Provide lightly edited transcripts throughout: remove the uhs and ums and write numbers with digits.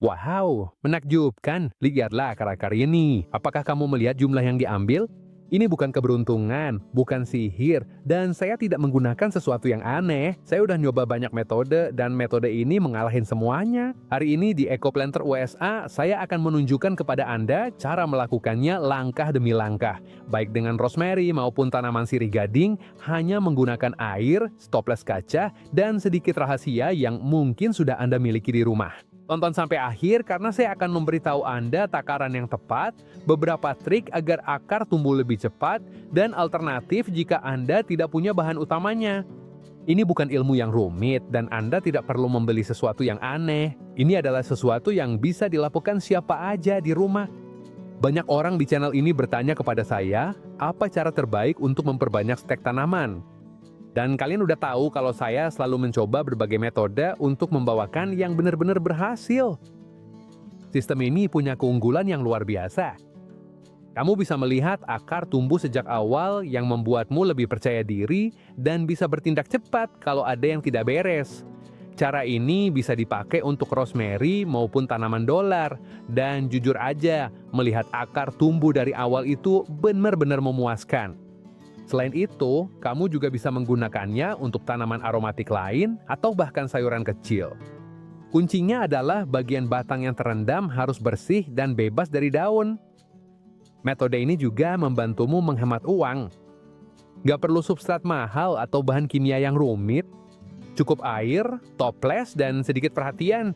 Wow, menakjubkan. Lihatlah akar-akar ini. Apakah kamu melihat jumlah yang diambil? Ini bukan keberuntungan, bukan sihir, dan saya tidak menggunakan sesuatu yang aneh. Saya udah nyoba banyak metode, dan metode ini mengalahin semuanya. Hari ini di EcoPlanter USA, saya akan menunjukkan kepada Anda cara melakukannya langkah demi langkah. Baik dengan rosemary maupun tanaman sirih gading, hanya menggunakan air, stoples kaca, dan sedikit rahasia yang mungkin sudah Anda miliki di rumah. Tonton sampai akhir karena saya akan memberitahu Anda takaran yang tepat, beberapa trik agar akar tumbuh lebih cepat, dan alternatif jika Anda tidak punya bahan utamanya. Ini bukan ilmu yang rumit dan Anda tidak perlu membeli sesuatu yang aneh. Ini adalah sesuatu yang bisa dilakukan siapa aja di rumah. Banyak orang di channel ini bertanya kepada saya, apa cara terbaik untuk memperbanyak stek tanaman? Dan kalian udah tahu kalau saya selalu mencoba berbagai metode untuk membawakan yang benar-benar berhasil. Sistem ini punya keunggulan yang luar biasa. Kamu bisa melihat akar tumbuh sejak awal yang membuatmu lebih percaya diri dan bisa bertindak cepat kalau ada yang tidak beres. Cara ini bisa dipakai untuk rosemary maupun tanaman dolar. Dan jujur aja, melihat akar tumbuh dari awal itu benar-benar memuaskan. Selain itu, kamu juga bisa menggunakannya untuk tanaman aromatik lain atau bahkan sayuran kecil. Kuncinya adalah bagian batang yang terendam harus bersih dan bebas dari daun. Metode ini juga membantumu menghemat uang. Gak perlu substrat mahal atau bahan kimia yang rumit. Cukup air, toples, dan sedikit perhatian.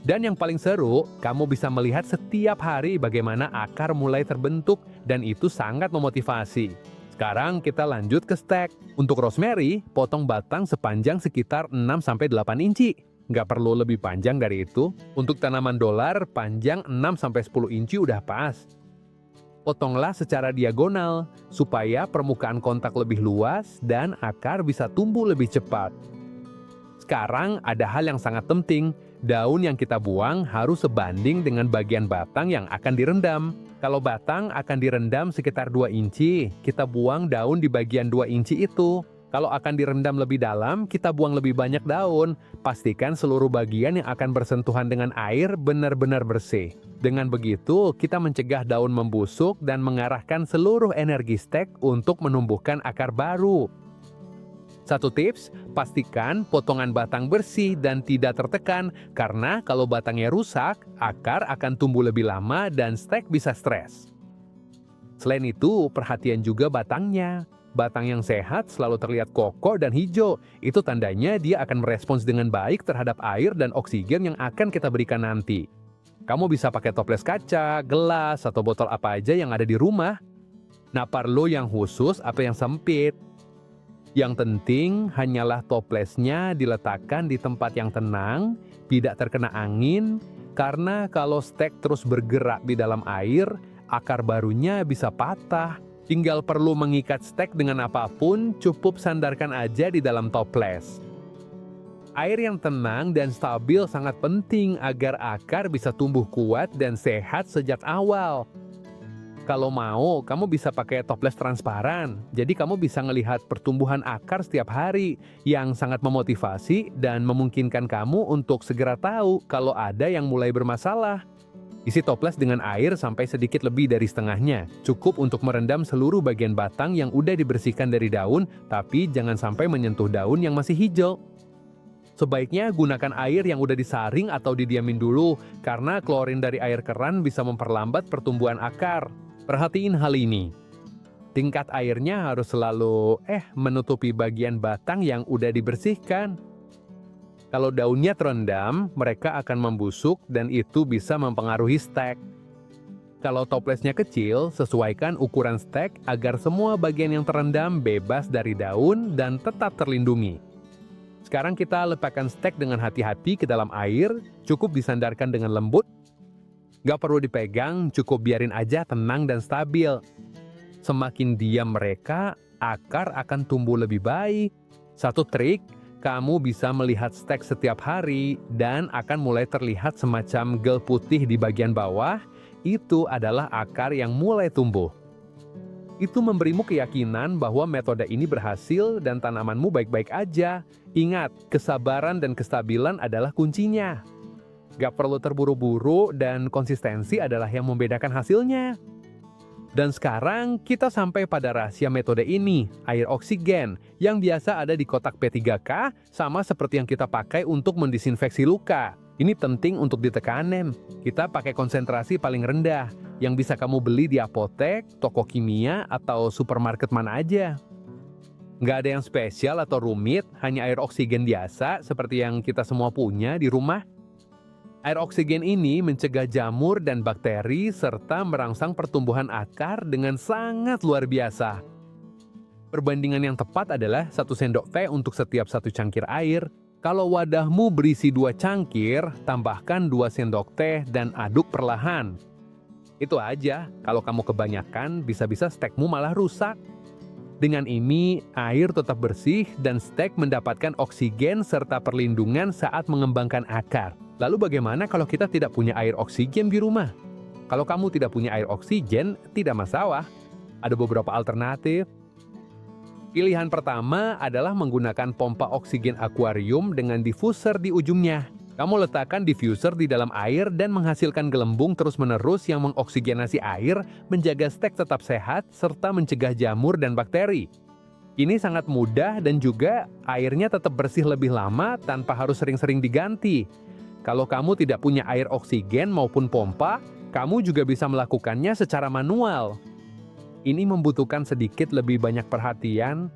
Dan yang paling seru, kamu bisa melihat setiap hari bagaimana akar mulai terbentuk dan itu sangat memotivasi. Sekarang kita lanjut ke stek. Untuk rosemary, potong batang sepanjang sekitar 6-8 inci. Nggak perlu lebih panjang dari itu. Untuk tanaman dolar, panjang 6-10 inci udah pas. Potonglah secara diagonal, supaya permukaan kontak lebih luas dan akar bisa tumbuh lebih cepat. Sekarang ada hal yang sangat penting, daun yang kita buang harus sebanding dengan bagian batang yang akan direndam. Kalau batang akan direndam sekitar 2 inci, kita buang daun di bagian 2 inci itu. Kalau akan direndam lebih dalam, kita buang lebih banyak daun. Pastikan seluruh bagian yang akan bersentuhan dengan air benar-benar bersih. Dengan begitu, kita mencegah daun membusuk dan mengarahkan seluruh energi stek untuk menumbuhkan akar baru. Satu tips, pastikan potongan batang bersih dan tidak tertekan karena kalau batangnya rusak, akar akan tumbuh lebih lama dan stek bisa stres. Selain itu, perhatian juga batangnya. Batang yang sehat selalu terlihat kokoh dan hijau. Itu tandanya dia akan merespons dengan baik terhadap air dan oksigen yang akan kita berikan nanti. Kamu bisa pakai toples kaca, gelas, atau botol apa aja yang ada di rumah. Nah, perlu yang khusus atau yang sempit. Yang penting hanyalah toplesnya diletakkan di tempat yang tenang, tidak terkena angin, karena kalau stek terus bergerak di dalam air, akar barunya bisa patah. Tinggal perlu mengikat stek dengan apapun, cukup sandarkan aja di dalam toples. Air yang tenang dan stabil sangat penting agar akar bisa tumbuh kuat dan sehat sejak awal. Kalau mau, kamu bisa pakai toples transparan. Jadi kamu bisa melihat pertumbuhan akar setiap hari yang sangat memotivasi dan memungkinkan kamu untuk segera tahu kalau ada yang mulai bermasalah. Isi toples dengan air sampai sedikit lebih dari setengahnya. Cukup untuk merendam seluruh bagian batang yang udah dibersihkan dari daun, tapi jangan sampai menyentuh daun yang masih hijau. Sebaiknya gunakan air yang udah disaring atau didiamin dulu, karena klorin dari air keran bisa memperlambat pertumbuhan akar. Perhatiin hal ini. Tingkat airnya harus selalu menutupi bagian batang yang udah dibersihkan. Kalau daunnya terendam, mereka akan membusuk dan itu bisa mempengaruhi stek. Kalau toplesnya kecil, sesuaikan ukuran stek agar semua bagian yang terendam bebas dari daun dan tetap terlindungi. Sekarang kita lepaskan stek dengan hati-hati ke dalam air, cukup disandarkan dengan lembut. Gak perlu dipegang, cukup biarin aja tenang dan stabil. Semakin diam mereka, akar akan tumbuh lebih baik. Satu trik, kamu bisa melihat stek setiap hari dan akan mulai terlihat semacam gel putih di bagian bawah. Itu adalah akar yang mulai tumbuh. Itu memberimu keyakinan bahwa metode ini berhasil dan tanamanmu baik-baik aja. Ingat, kesabaran dan kestabilan adalah kuncinya. Gak perlu terburu-buru dan konsistensi adalah yang membedakan hasilnya. Dan sekarang kita sampai pada rahasia metode ini, air oksigen, yang biasa ada di kotak P3K, sama seperti yang kita pakai untuk mendisinfeksi luka. Ini penting untuk ditekanin. Kita pakai konsentrasi paling rendah, yang bisa kamu beli di apotek, toko kimia, atau supermarket mana aja. Nggak ada yang spesial atau rumit, hanya air oksigen biasa seperti yang kita semua punya di rumah. Air oksigen ini mencegah jamur dan bakteri serta merangsang pertumbuhan akar dengan sangat luar biasa. Perbandingan yang tepat adalah 1 sendok teh untuk setiap 1 cangkir air. Kalau wadahmu berisi 2 cangkir, tambahkan 2 sendok teh dan aduk perlahan. Itu aja, kalau kamu kebanyakan bisa-bisa stekmu malah rusak. Dengan ini, air tetap bersih dan stek mendapatkan oksigen serta perlindungan saat mengembangkan akar. Lalu bagaimana kalau kita tidak punya air oksigen di rumah? Kalau kamu tidak punya air oksigen, tidak masalah. Ada beberapa alternatif. Pilihan pertama adalah menggunakan pompa oksigen akuarium dengan diffuser di ujungnya. Kamu letakkan diffuser di dalam air dan menghasilkan gelembung terus-menerus yang mengoksigenasi air, menjaga stek tetap sehat, serta mencegah jamur dan bakteri. Ini sangat mudah dan juga airnya tetap bersih lebih lama tanpa harus sering-sering diganti. Kalau kamu tidak punya air oksigen maupun pompa, kamu juga bisa melakukannya secara manual. Ini membutuhkan sedikit lebih banyak perhatian.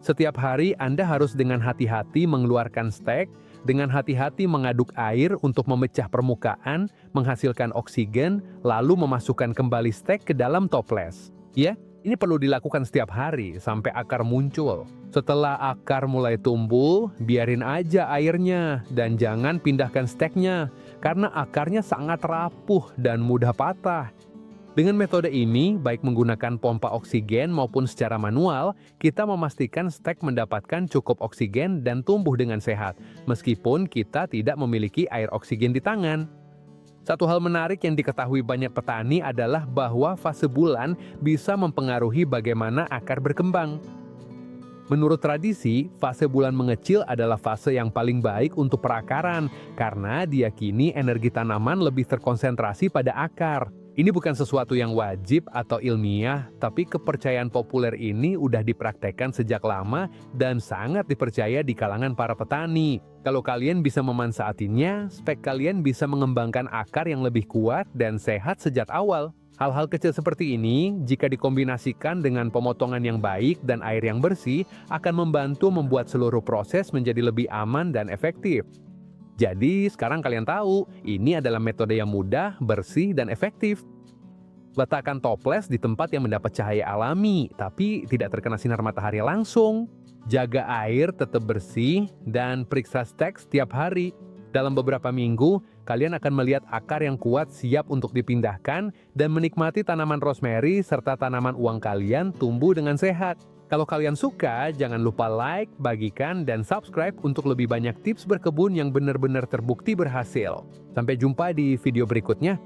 Setiap hari Anda harus dengan hati-hati mengeluarkan stek, dengan hati-hati mengaduk air untuk memecah permukaan, menghasilkan oksigen, lalu memasukkan kembali stek ke dalam toples. Ya, ini perlu dilakukan setiap hari sampai akar muncul. Setelah akar mulai tumbuh, biarin aja airnya dan jangan pindahkan steknya karena akarnya sangat rapuh dan mudah patah. Dengan metode ini, baik menggunakan pompa oksigen maupun secara manual, kita memastikan stek mendapatkan cukup oksigen dan tumbuh dengan sehat, meskipun kita tidak memiliki air oksigen di tangan. Satu hal menarik yang diketahui banyak petani adalah bahwa fase bulan bisa mempengaruhi bagaimana akar berkembang. Menurut tradisi, fase bulan mengecil adalah fase yang paling baik untuk perakaran karena diyakini energi tanaman lebih terkonsentrasi pada akar. Ini bukan sesuatu yang wajib atau ilmiah, tapi kepercayaan populer ini udah dipraktekkan sejak lama dan sangat dipercaya di kalangan para petani. Kalau kalian bisa memanfaatinya, spek kalian bisa mengembangkan akar yang lebih kuat dan sehat sejak awal. Hal-hal kecil seperti ini, jika dikombinasikan dengan pemotongan yang baik dan air yang bersih, akan membantu membuat seluruh proses menjadi lebih aman dan efektif. Jadi, sekarang kalian tahu, ini adalah metode yang mudah, bersih, dan efektif. Letakkan toples di tempat yang mendapat cahaya alami, tapi tidak terkena sinar matahari langsung. Jaga air tetap bersih, dan periksa stek setiap hari. Dalam beberapa minggu, kalian akan melihat akar yang kuat siap untuk dipindahkan dan menikmati tanaman rosemary serta tanaman uang kalian tumbuh dengan sehat. Kalau kalian suka, jangan lupa like, bagikan, dan subscribe untuk lebih banyak tips berkebun yang benar-benar terbukti berhasil. Sampai jumpa di video berikutnya.